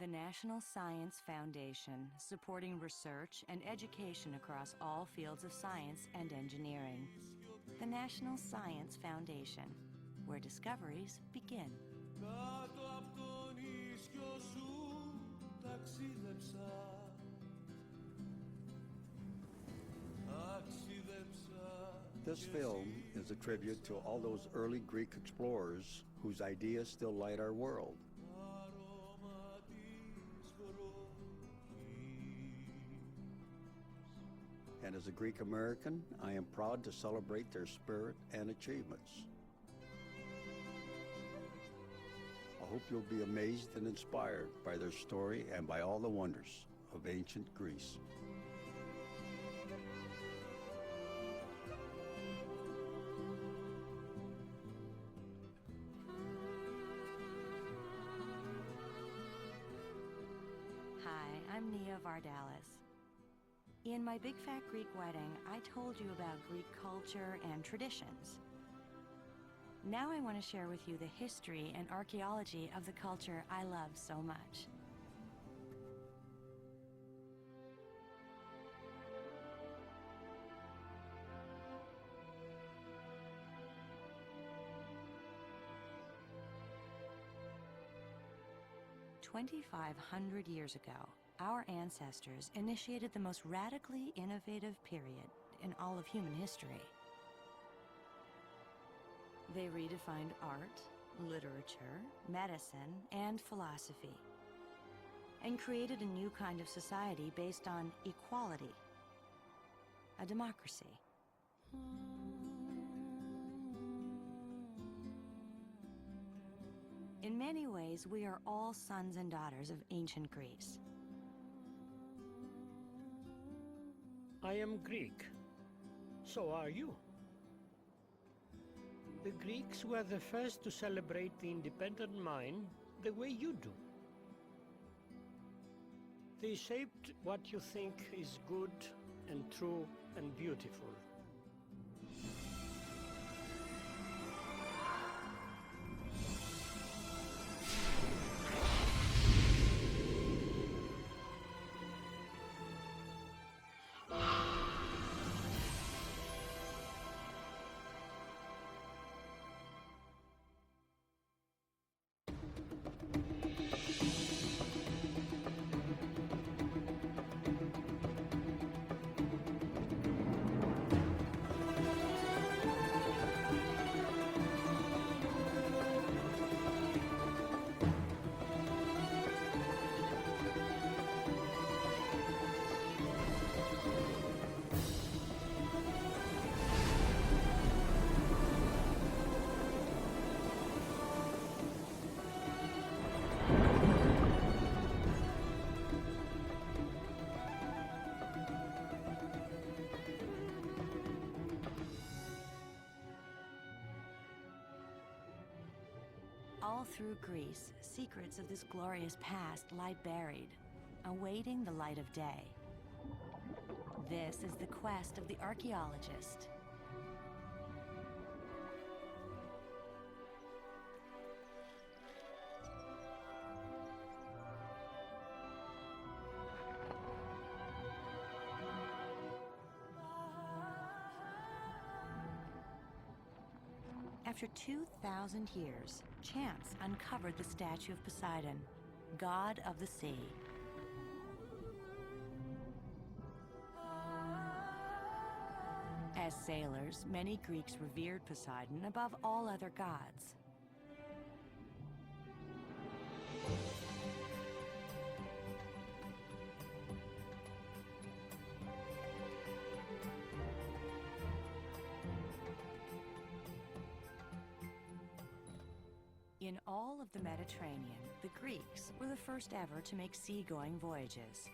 The National Science Foundation, supporting research and education across all fields of science and engineering. The National Science Foundation, where discoveries begin. This film is a tribute to all those early Greek explorers whose ideas still light our world. And as a Greek American, I am proud to celebrate their spirit and achievements. I hope you'll be amazed and inspired by their story and by all the wonders of ancient Greece. Hi, I'm Nía Vardález. In my Big Fat Greek Wedding, I told you about Greek culture and traditions. Now I want to share with you the history and archaeology of the culture I love so much. "2,500 years ago, our ancestors initiated the most radically innovative period in all of human history. They redefined art, literature, medicine, and philosophy, and created a new kind of society based on equality, a democracy. In many ways, we are all sons and daughters of ancient Greece. I am Greek. So are you. The Greeks were the first to celebrate the independent mind the way you do. They shaped what you think is good and true and beautiful. All through Greece, secrets of this glorious past lie buried, awaiting the light of day. This is the quest of the archaeologist. After 2,000 years, chance uncovered the statue of Poseidon, god of the sea. As sailors, many Greeks revered Poseidon above all other gods. In all of the Mediterranean, the Greeks were the first ever to make seagoing voyages.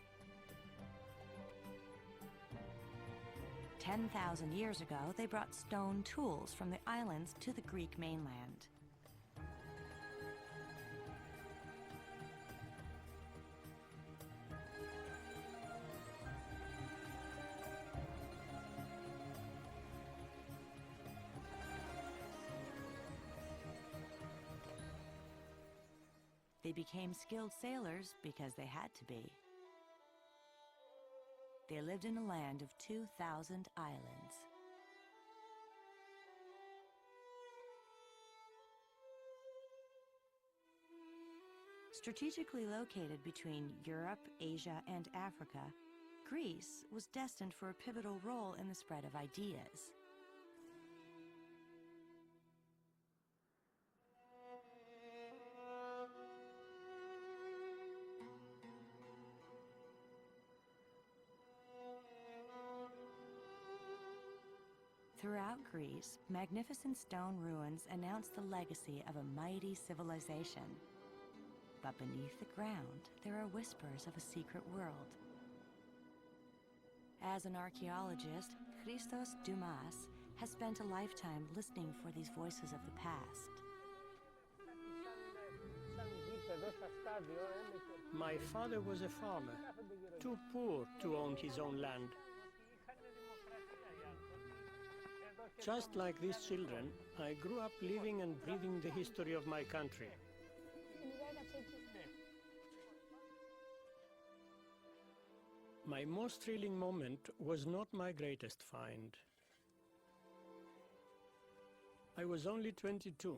10,000 years ago, they brought stone tools from the islands to the Greek mainland. They became skilled sailors because they had to be. They lived in a land of 2,000 islands. Strategically located between Europe, Asia, and Africa, Greece was destined for a pivotal role in the spread of ideas. Throughout Greece, magnificent stone ruins announce the legacy of a mighty civilization. But beneath the ground, there are whispers of a secret world. As an archaeologist, Christos Dumas has spent a lifetime listening for these voices of the past. My father was a farmer, too poor to own his own land. Just like these children, I grew up living and breathing the history of my country. My most thrilling moment was not my greatest find. I was only 22.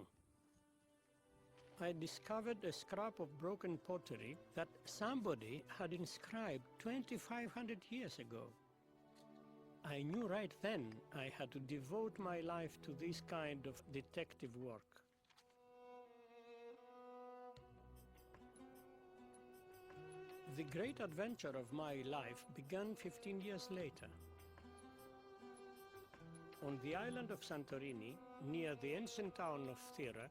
I discovered a scrap of broken pottery that somebody had inscribed 2,500 years ago. I knew right then I had to devote my life to this kind of detective work. The great adventure of my life began 15 years later. On the island of Santorini, near the ancient town of Thera,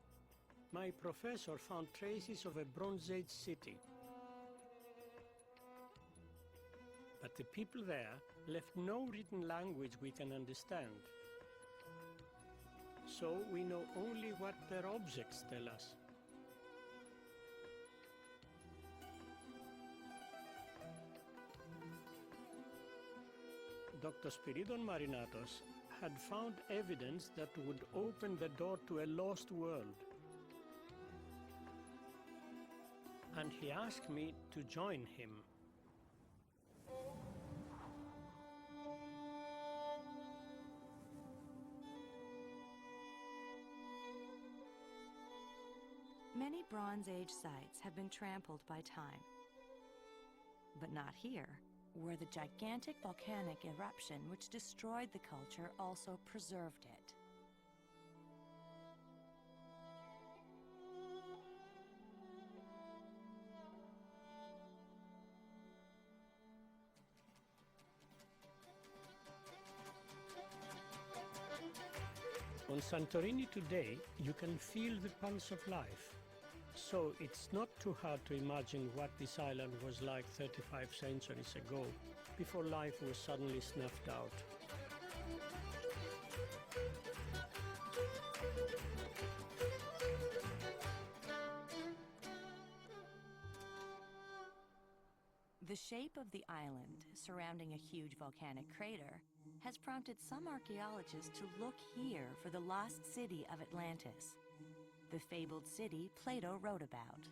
my professor found traces of a Bronze Age city. But the people there left no written language we can understand. So we know only what their objects tell us. Dr. Spiridon Marinatos had found evidence that would open the door to a lost world. And he asked me to join him. Many Bronze Age sites have been trampled by time. But not here, where the gigantic volcanic eruption which destroyed the culture also preserved it. On Santorini today, you can feel the pulse of life. So it's not too hard to imagine what this island was like 35 centuries ago, before life was suddenly snuffed out. The shape of the island, surrounding a huge volcanic crater, has prompted some archaeologists to look here for the lost city of Atlantis, the fabled city Plato wrote about.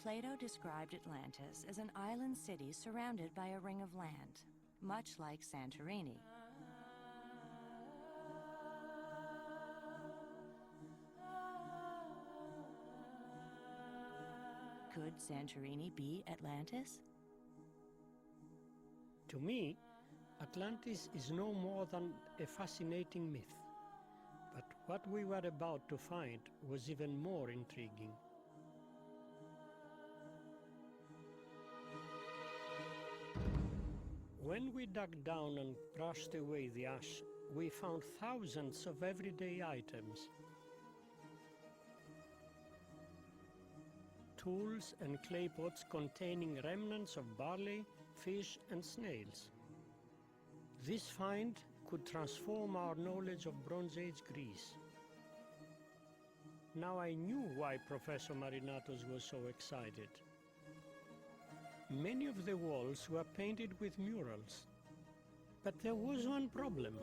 Plato described Atlantis as an island city surrounded by a ring of land, much like Santorini. Could Santorini be Atlantis? To me, Atlantis is no more than a fascinating myth. But what we were about to find was even more intriguing. When we dug down and brushed away the ash, we found thousands of everyday items. Tools and clay pots containing remnants of barley, fish and snails. This find could transform our knowledge of Bronze Age Greece. Now I knew why Professor Marinatos was so excited. Many of the walls were painted with murals, but there was one problem.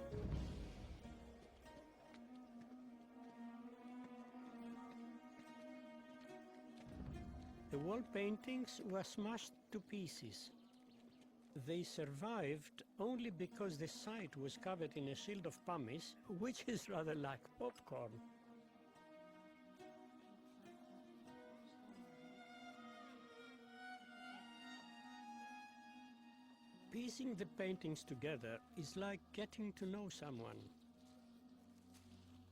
The wall paintings were smashed to pieces. They survived only because the site was covered in a shield of pumice, which is rather like popcorn. Piecing the paintings together is like getting to know someone.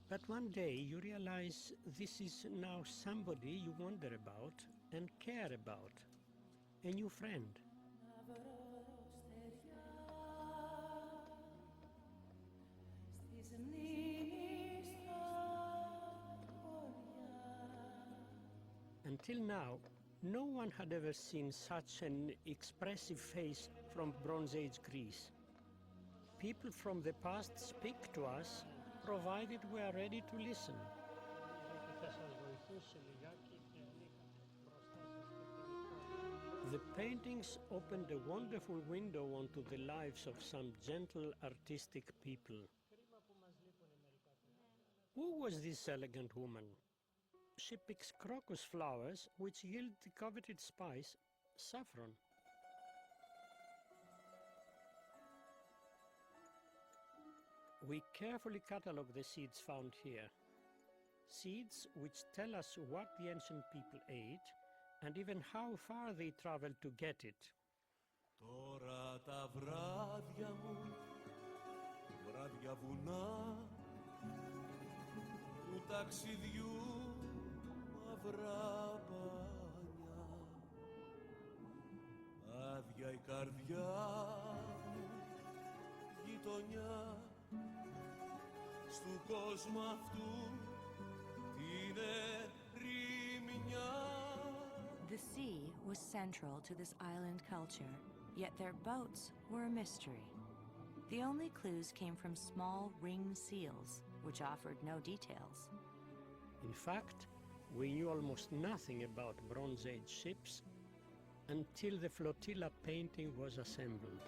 But one day you realize this is now somebody you wonder about and care about, a new friend. Until now, no one had ever seen such an expressive face from Bronze Age Greece. People from the past speak to us, provided we are ready to listen. The paintings opened a wonderful window onto the lives of some gentle, artistic people. Who was this elegant woman? She picks crocus flowers, which yield the coveted spice, saffron. We carefully catalogue the seeds found here. Seeds which tell us what the ancient people ate and even how far they traveled to get it. Τώρα τα βράδια μου, βράδια βουνά, του ταξιδιού μαυρά πανιά, άδεια η καρδιά μου, γειτονιά, στου κόσμου αυτού την ερημιά. The sea was central to this island culture, yet their boats were a mystery. The only clues came from small ringed seals, which offered no details. In fact, we knew almost nothing about Bronze Age ships until the flotilla painting was assembled.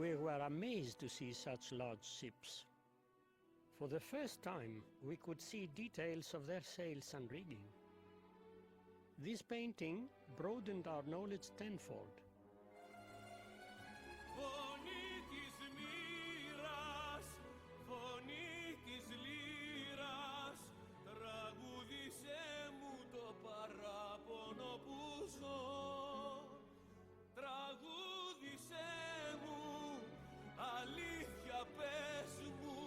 We were amazed to see such large ships. For the first time, we could see details of their sails and rigging. This painting broadened our knowledge tenfold. Φωνή της μοίρας, φωνή της λύρας, τραγούδισέ μου το παράπονο που ζω. Τραγούδισέ μου, αλήθεια πες μου,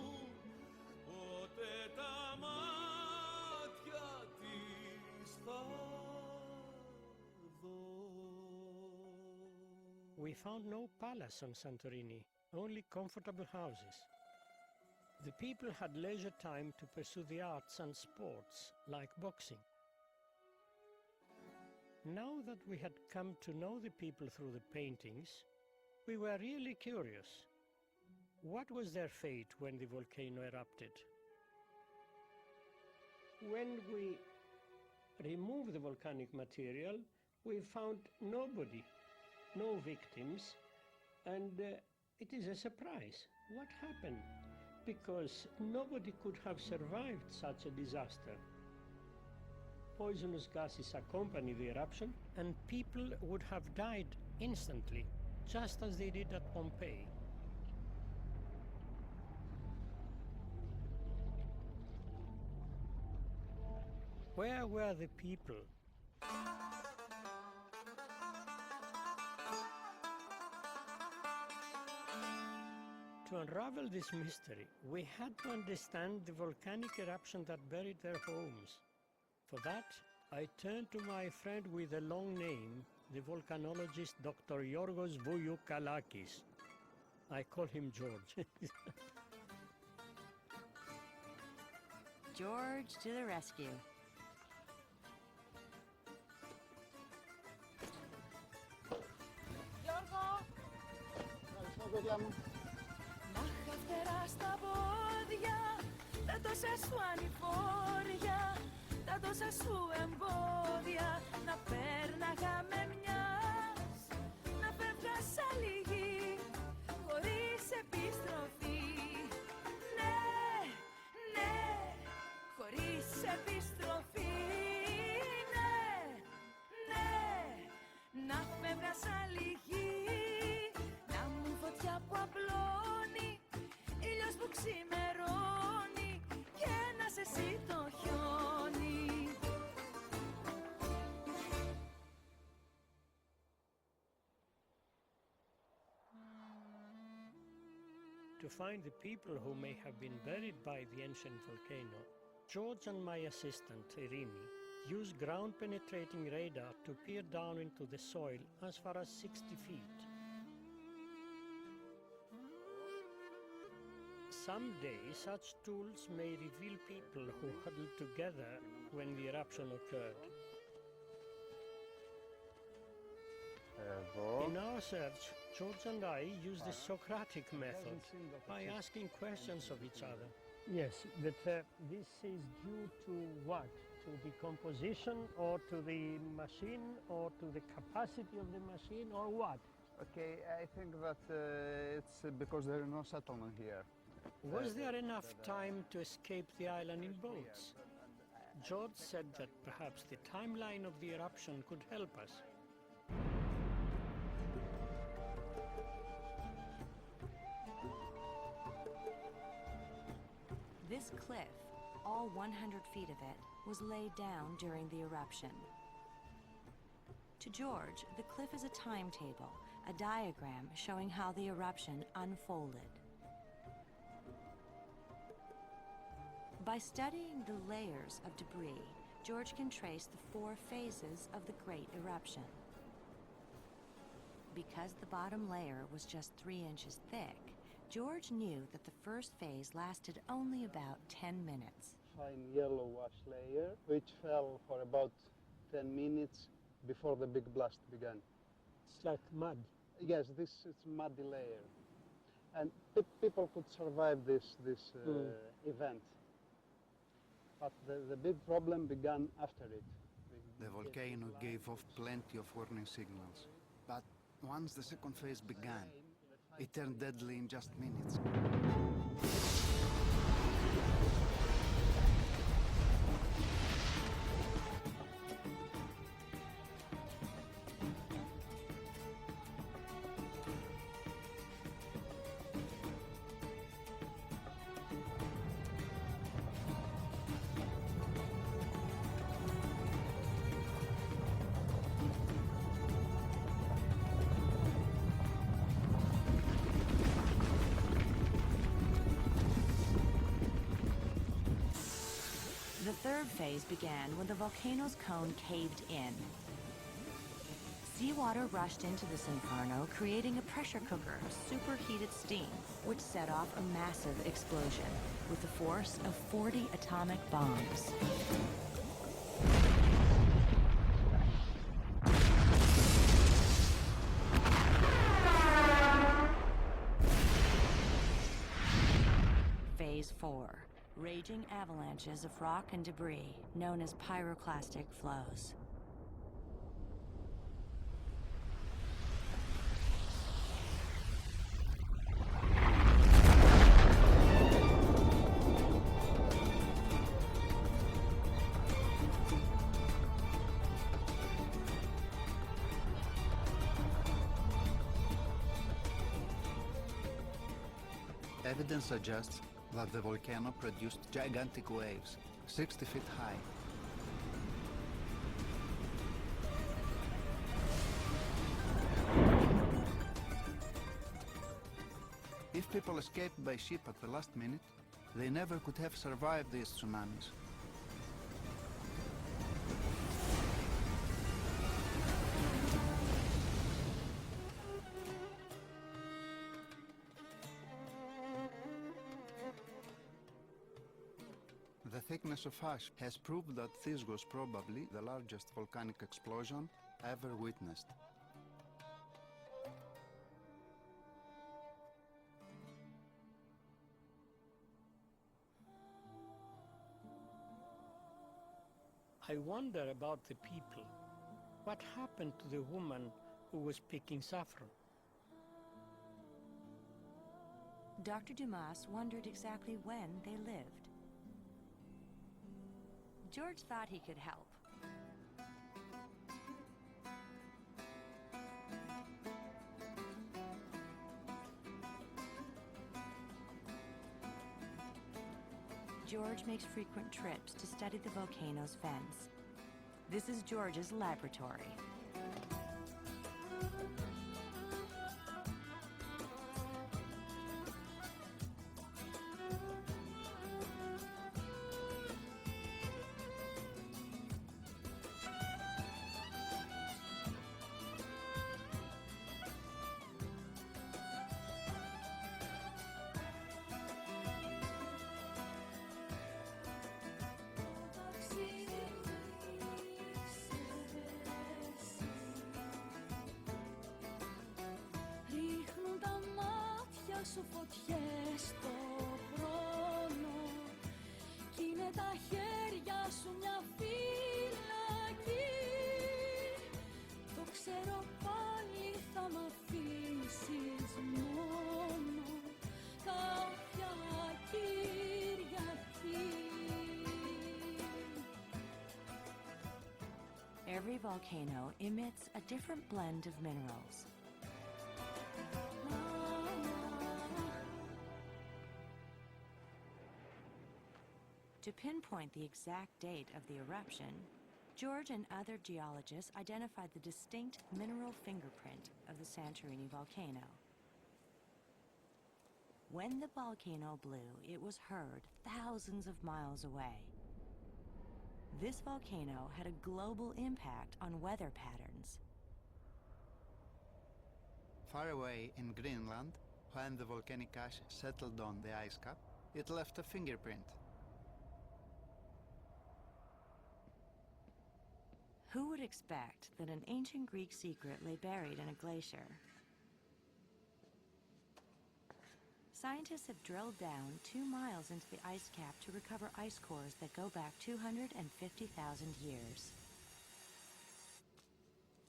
πότε τα μάτια της θα δω. We found no palace on Santorini, only comfortable houses. The people had leisure time to pursue the arts and sports, like boxing. Now that we had come to know the people through the paintings, we were really curious. What was their fate when the volcano erupted? When we removed the volcanic material, we found nobody, no victims, and it is a surprise. What happened? Because nobody could have survived such a disaster. Poisonous gases accompanied the eruption, and people would have died instantly, just as they did at Pompeii. Where were the people? To unravel this mystery, we had to understand the volcanic eruption that buried their homes. For that, I turned to my friend with a long name, the volcanologist Dr. Yorgos Vouliokalakis. I call him George. George to the rescue. Γιώργο! Ευχαριστώ, παιδιά μου. Μάχα φτερά στα πόδια, τα τόσα σου ανηφόρια, τα τόσα σου εμπόδια, να πέρναγα με μιας επιστροφή. Ναι, ναι, να φεύγα σαν λυγή, να μου φωτιά που απλώνει, ήλιος που ξημερώνει και να σε εσύ το χιόνι. To find the people who may have been buried by the ancient volcano, George and my assistant, Irini, used ground-penetrating radar to peer down into the soil as far as 60 feet. Someday, such tools may reveal people who huddled together when the eruption occurred. In our search, George and I used the Socratic method by asking questions of each other. Yes, but this is due to what? To the composition or to the machine or to the capacity of the machine or what? Okay, I think that it's because there is no settlement here. Was there enough time to escape the island in boats? George said that perhaps the timeline of the eruption could help us. This cliff, all 100 feet of it, was laid down during the eruption. To George, the cliff is a timetable, a diagram showing how the eruption unfolded. By studying the layers of debris, George can trace the 4 phases of the Great Eruption. Because the bottom layer was just 3 inches thick, George knew that the first phase lasted only about 10 minutes. Fine yellow wash layer, which fell for about 10 minutes before the big blast began. It's like mud. Yes, this is muddy layer. And people could survive this event. But the big problem began after it. The volcano gave off plenty of warning signals. But once the second phase began, it turned deadly in just minutes. The third phase began when the volcano's cone caved in. Seawater rushed into this inferno, creating a pressure cooker of superheated steam, which set off a massive explosion with the force of 40 atomic bombs. Phase 4. Raging avalanches of rock and debris, known as pyroclastic flows. Evidence suggests that the volcano produced gigantic waves, 60 feet high. If people escaped by ship at the last minute, they never could have survived these tsunamis. The thickness of ash has proved that this was probably the largest volcanic explosion ever witnessed. I wonder about the people. What happened to the woman who was picking saffron? Dr. Dumas wondered exactly when they lived. George thought he could help. George makes frequent trips to study the volcano's vents. This is George's laboratory. Ρίχνουν τα μάτια σου φωτιές στο χρόνο κι είναι τα χέρια σου μια φυλακή. Το ξέρω πάλι θα μ' αφήσεις μόνο κάποια Κυριακή. Every volcano emits a different blend of minerals. To pinpoint the exact date of the eruption, George and other geologists identified the distinct mineral fingerprint of the Santorini volcano. When the volcano blew, it was heard thousands of miles away. This volcano had a global impact on weather patterns. Far away in Greenland, when the volcanic ash settled on the ice cap, it left a fingerprint. Who would expect that an ancient Greek secret lay buried in a glacier? Scientists have drilled down 2 miles into the ice cap to recover ice cores that go back 250,000 years.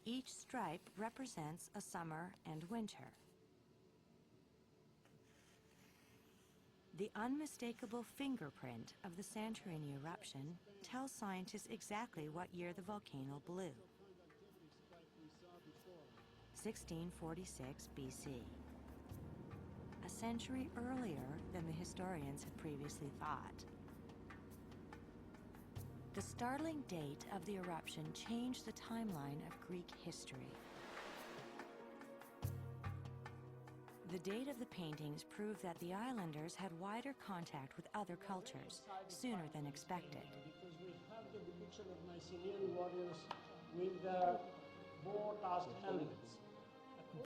Each stripe represents a summer and winter. The unmistakable fingerprint of the Santorini eruption tells scientists exactly what year the volcano blew. 1646 BC. A century earlier than the historians had previously thought. The startling date of the eruption changed the timeline of Greek history. The date of the paintings proved that the islanders had wider contact with other cultures sooner than expected. Because we have the depiction of Mycenaean warriors with their boar-tusked helmets.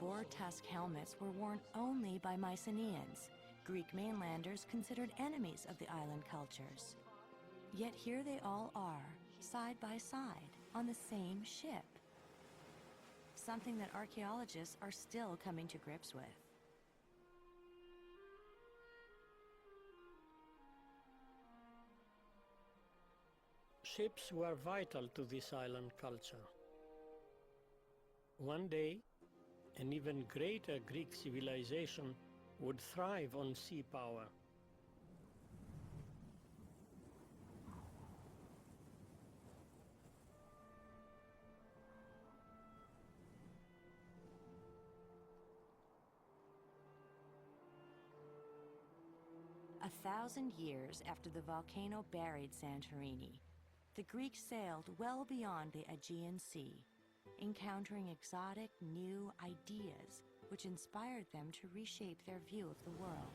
Boar-tusk helmets were worn only by Mycenaeans, Greek mainlanders considered enemies of the island cultures. Yet here they all are, side by side, on the same ship. Something that archaeologists are still coming to grips with. Ships were vital to this island culture. One day, an even greater Greek civilization would thrive on sea power. A 1,000 years after the volcano buried Santorini, the Greeks sailed well beyond the Aegean Sea, encountering exotic new ideas which inspired them to reshape their view of the world.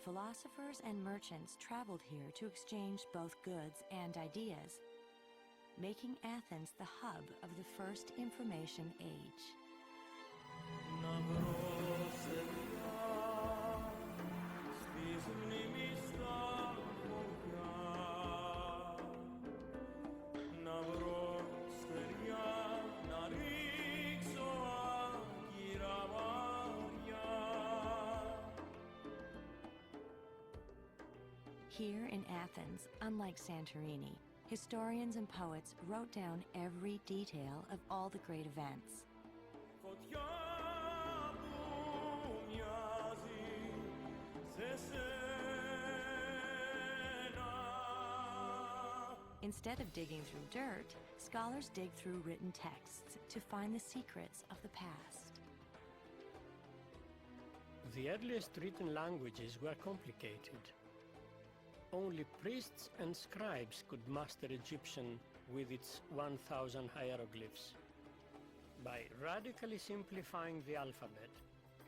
Philosophers and merchants traveled here to exchange both goods and ideas, making Athens the hub of the first information age. Here in Athens, unlike Santorini, historians and poets wrote down every detail of all the great events. Φωτιά που μοιάζει σε σένα. Instead of digging through dirt, scholars dig through written texts to find the secrets of the past. The earliest written languages were complicated. Only priests and scribes could master Egyptian with its 1,000 hieroglyphs. By radically simplifying the alphabet,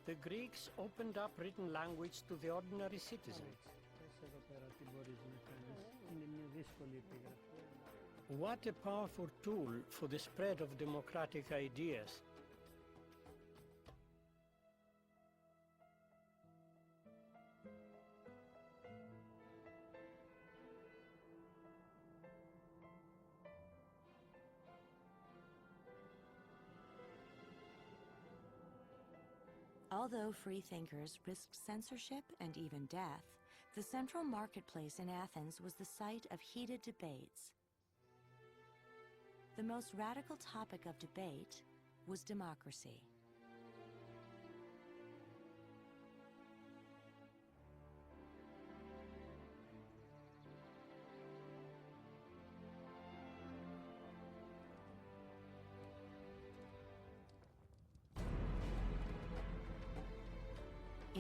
the Greeks opened up written language to the ordinary citizen. What a powerful tool for the spread of democratic ideas. Although free thinkers risked censorship and even death, the central marketplace in Athens was the site of heated debates. The most radical topic of debate was democracy.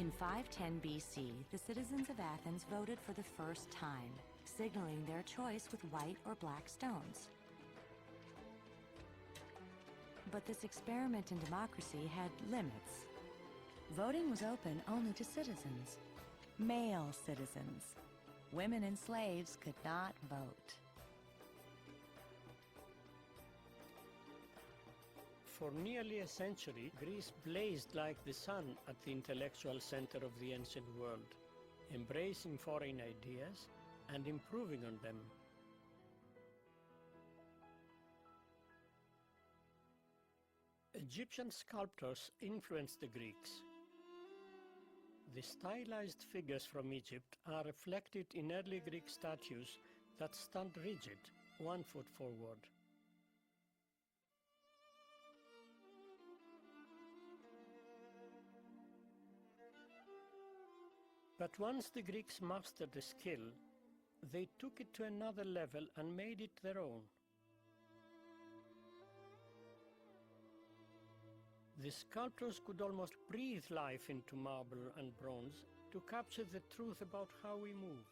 In 510 BC, the citizens of Athens voted for the first time, signaling their choice with white or black stones. But this experiment in democracy had limits. Voting was open only to citizens, male citizens. Women and slaves could not vote. For nearly a century, Greece blazed like the sun at the intellectual center of the ancient world, embracing foreign ideas and improving on them. Egyptian sculptors influenced the Greeks. The stylized figures from Egypt are reflected in early Greek statues that stand rigid, 1 foot forward. But once the Greeks mastered the skill, they took it to another level and made it their own. The sculptors could almost breathe life into marble and bronze to capture the truth about how we move.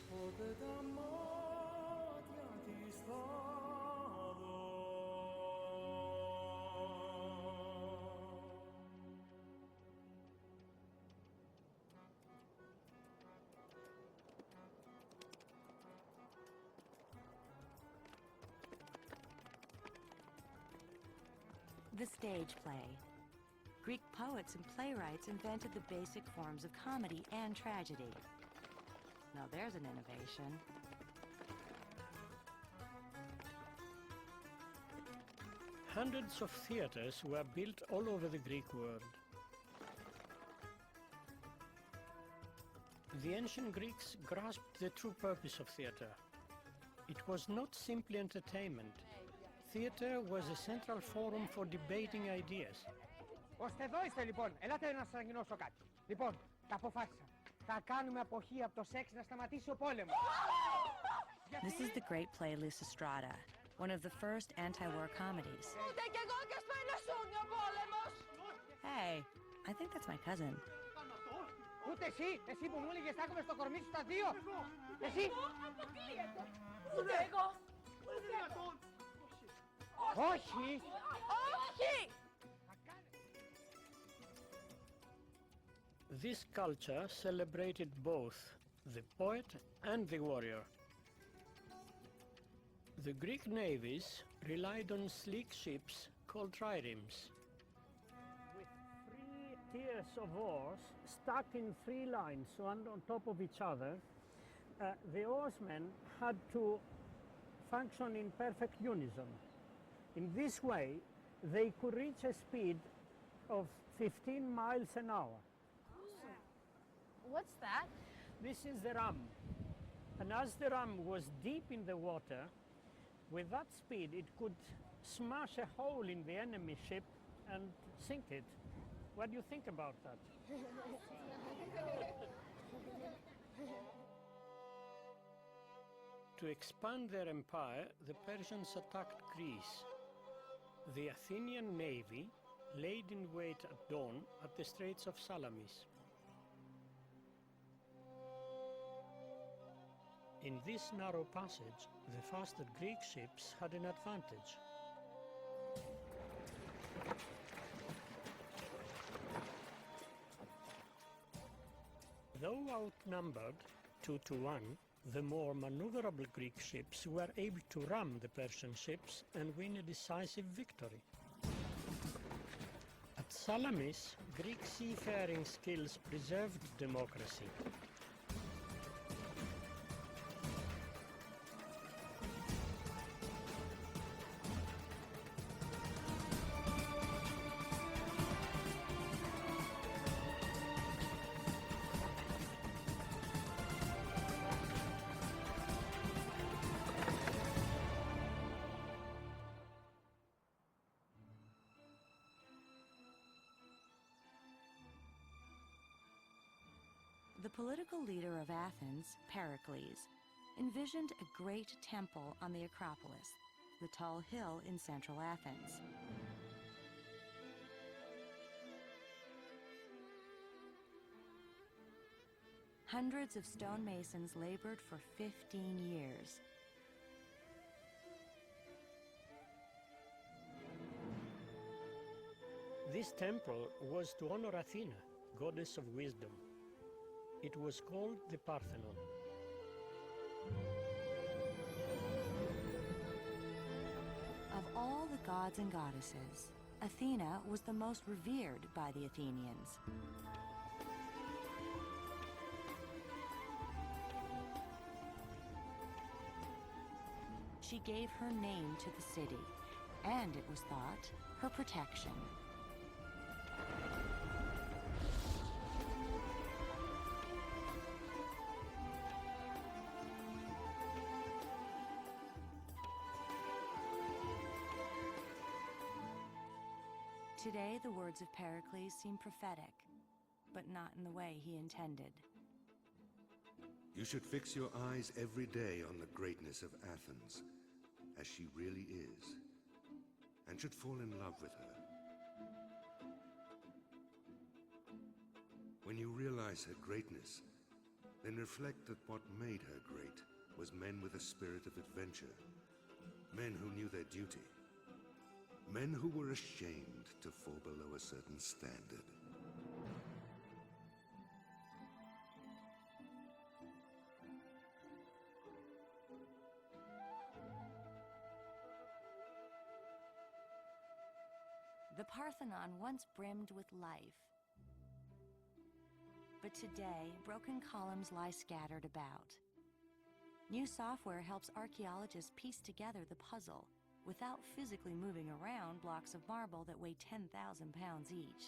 Ποτέ τα μάτια της θα δω. The stage play. Greek poets and playwrights invented the basic forms of comedy and tragedy. Now there's an innovation. Hundreds of theaters were built all over the Greek world. The ancient Greeks grasped the true purpose of theater. It was not simply entertainment. Theater was a central forum for debating ideas. Ώστε εδώ είστε λοιπόν. Ελάτε να σας ανακοινώσω κάτι. Λοιπόν, τα αποφάσισα. Θα κάνουμε αποχή από το σεξ να σταματήσει ο πόλεμος. This is the great play Lysistrata, one of the first anti-war comedies. Ούτε κι εγώ και στο είναι σούνι ο πόλεμος. Hey, I think that's my cousin. Ούτε εσύ που μου έλεγες θα έχουμε στο κορμί σου τα δύο. Εσύ. Αποκλείεται. Ούτε εγώ. Όχι. Όχι. This culture celebrated both the poet and the warrior. The Greek navies relied on sleek ships called triremes. tiers of oars stuck in 3 lines, one on top of each other. The oarsmen had to function in perfect unison. In this way, they could reach a speed of 15 miles an hour. What's that? This is the ram. And as the ram was deep in the water, with that speed it could smash a hole in the enemy ship and sink it. What do you think about that? To expand their empire, the Persians attacked Greece. The Athenian navy laid in wait at dawn at the Straits of Salamis. In this narrow passage, the faster Greek ships had an advantage. Though outnumbered 2-1, the more maneuverable Greek ships were able to ram the Persian ships and win a decisive victory. At Salamis, Greek seafaring skills preserved democracy. The political leader of Athens, Pericles, envisioned a great temple on the Acropolis, the tall hill in central Athens. Hundreds of stonemasons labored for 15 years. This temple was to honor Athena, goddess of wisdom. It was called the Parthenon. Of all the gods and goddesses, Athena was the most revered by the Athenians. She gave her name to the city, and it was thought, her protection. Today, the words of Pericles seem prophetic, but not in the way he intended. You should fix your eyes every day on the greatness of Athens, as she really is, and should fall in love with her. When you realize her greatness, then reflect that what made her great was men with a spirit of adventure, men who knew their duty, men who were ashamed to fall below a certain standard. The Parthenon once brimmed with life. But today, broken columns lie scattered about. New software helps archaeologists piece together the puzzle without physically moving around blocks of marble that weigh 10,000 pounds each.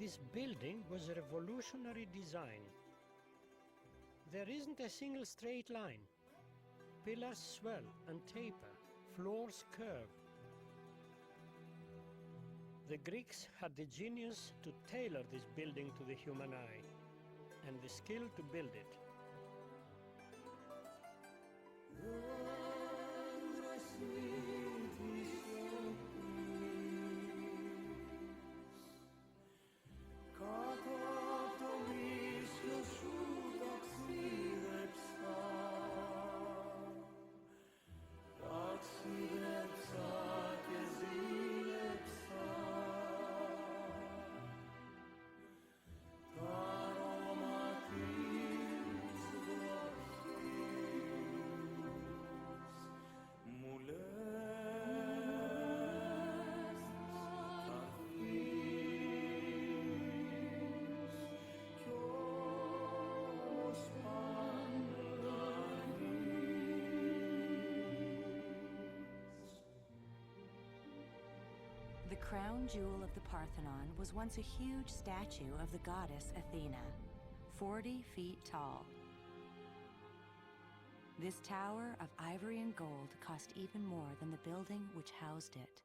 This building was a revolutionary design. There isn't a single straight line. Pillars swell and taper, floors curve. The Greeks had the genius to tailor this building to the human eye, and the skill to build it. crown jewel of the Parthenon was once a huge statue of the goddess Athena, 40 feet tall. This tower of ivory and gold cost even more than the building which housed it.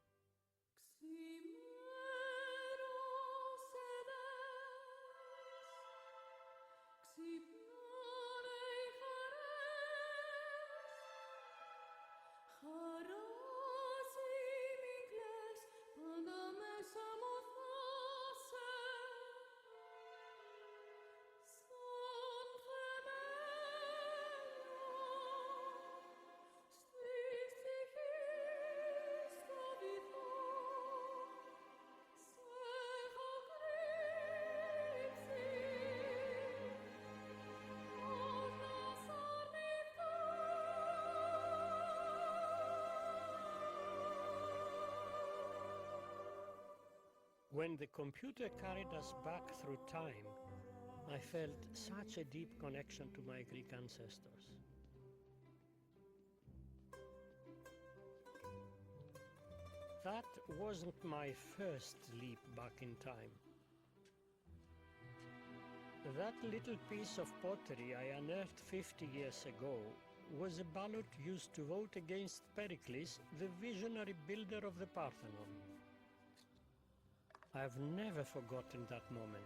When the computer carried us back through time, I felt such a deep connection to my Greek ancestors. That wasn't my first leap back in time. That little piece of pottery I unearthed 50 years ago was a ballot used to vote against Pericles, the visionary builder of the Parthenon. I've never forgotten that moment.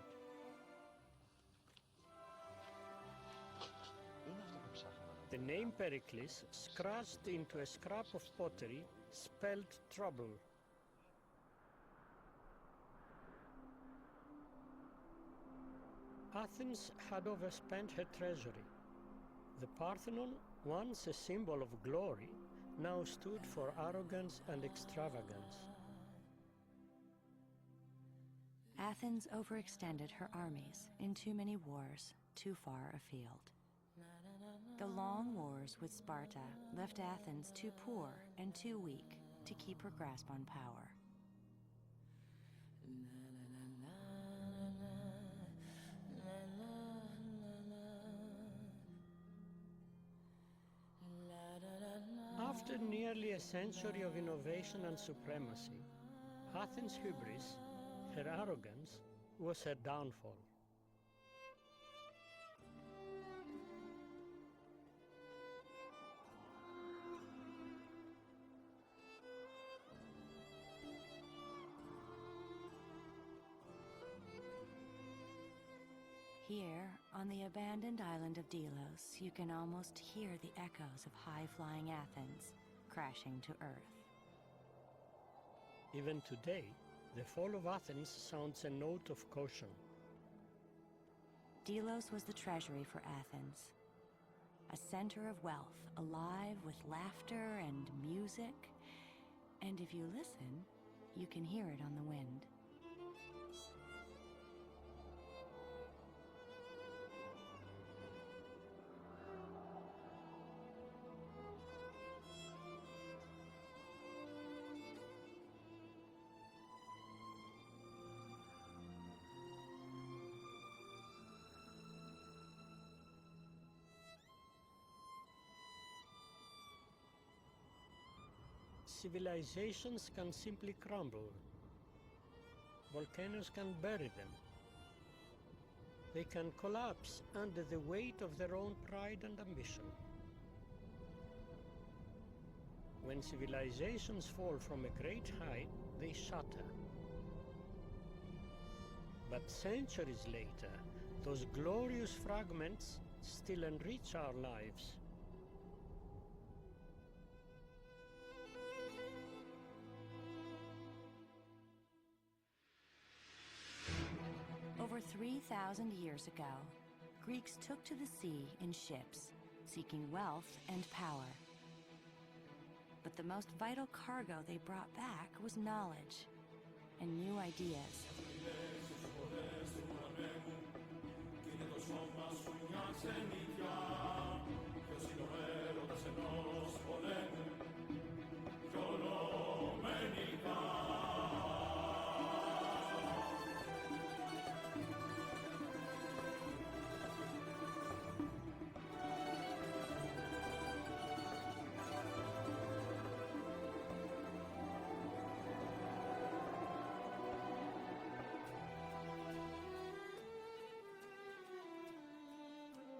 The name Pericles, scratched into a scrap of pottery, spelled trouble. Athens had overspent her treasury. The Parthenon, once a symbol of glory, now stood for arrogance and extravagance. Athens overextended her armies in too many wars, too far afield. The long wars with Sparta left Athens too poor and too weak to keep her grasp on power. After nearly a century of innovation and supremacy, Athens' hubris, her arrogance, was her downfall. Here, on the abandoned island of Delos, you can almost hear the echoes of high-flying Athens crashing to earth. Even today, the fall of Athens sounds a note of caution. Delos was the treasury for Athens, a center of wealth, alive with laughter and music, and if you listen, you can hear it on the wind. Civilizations can simply crumble. Volcanoes can bury them. They can collapse under the weight of their own pride and ambition. When civilizations fall from a great height, they shatter. But centuries later, those glorious fragments still enrich our lives. Over 3,000 years ago, Greeks took to the sea in ships, seeking wealth and power. But the most vital cargo they brought back was knowledge and new ideas.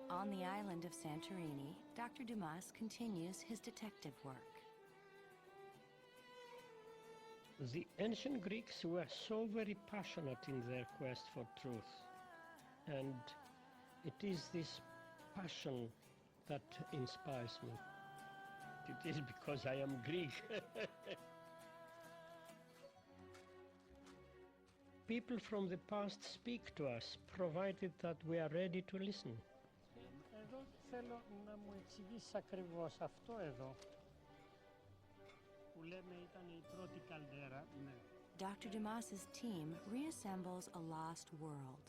On the island of Santorini, Dr. Dumas continues his detective work. The ancient Greeks were so very passionate in their quest for truth. And it is this passion that inspires me. It is because I am Greek. People from the past speak to us, provided that we are ready to listen. Εδώ θέλω να μου εξηγήσεις ακριβώς αυτό εδώ, που λέμε ήταν η πρώτη καλδέρα. Ναι. Dr. Dumas's team reassembles a lost world.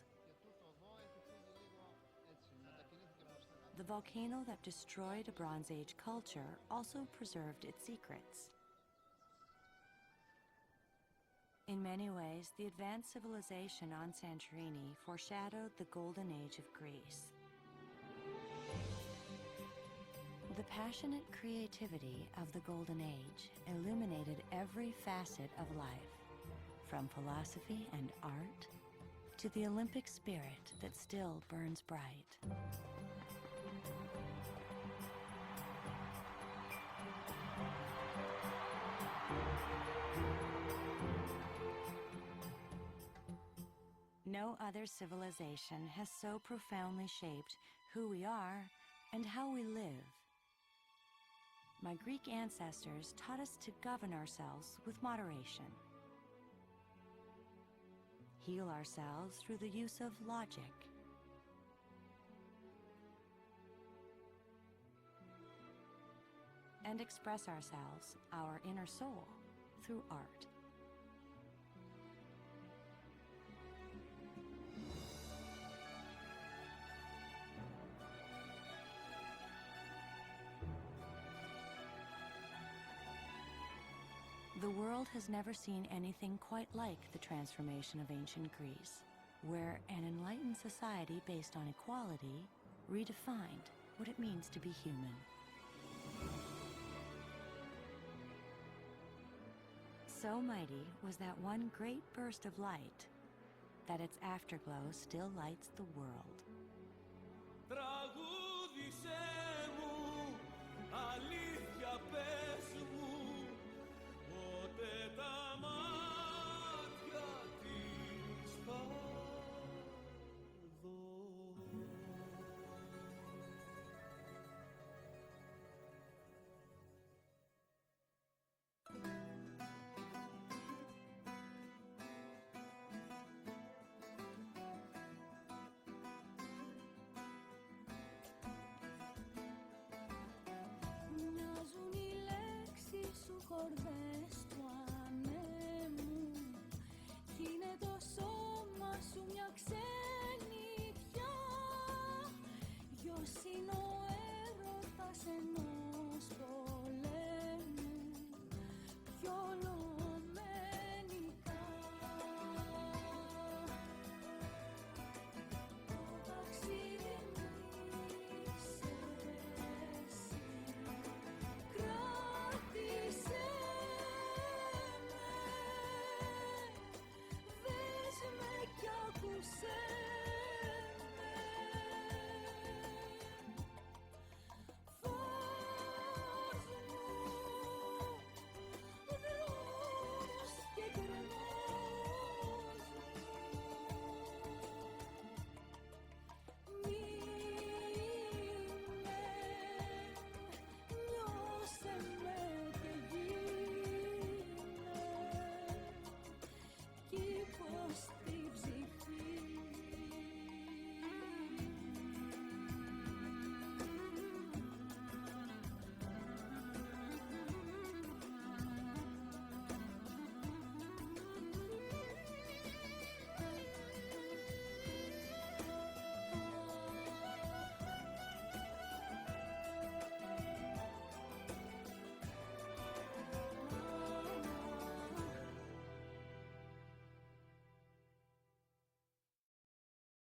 The volcano that destroyed a Bronze Age culture also preserved its secrets. In many ways, the advanced civilization on Santorini foreshadowed the golden age of Greece. The passionate creativity of the golden age illuminated every facet of life, from philosophy and art to the Olympic spirit that still burns bright. No other civilization has so profoundly shaped who we are and how we live. My Greek ancestors taught us to govern ourselves with moderation, heal ourselves through the use of logic, and express ourselves, our inner soul, through art. The world has never seen anything quite like the transformation of ancient Greece, where an enlightened society based on equality redefined what it means to be human. So mighty was that one great burst of light that its afterglow still lights the world. Τραγούδισέ μου, αλήθεια πες μου, πότε τα μάτια της θα δω. Μοιάζουν οι λέξεις σου χορδές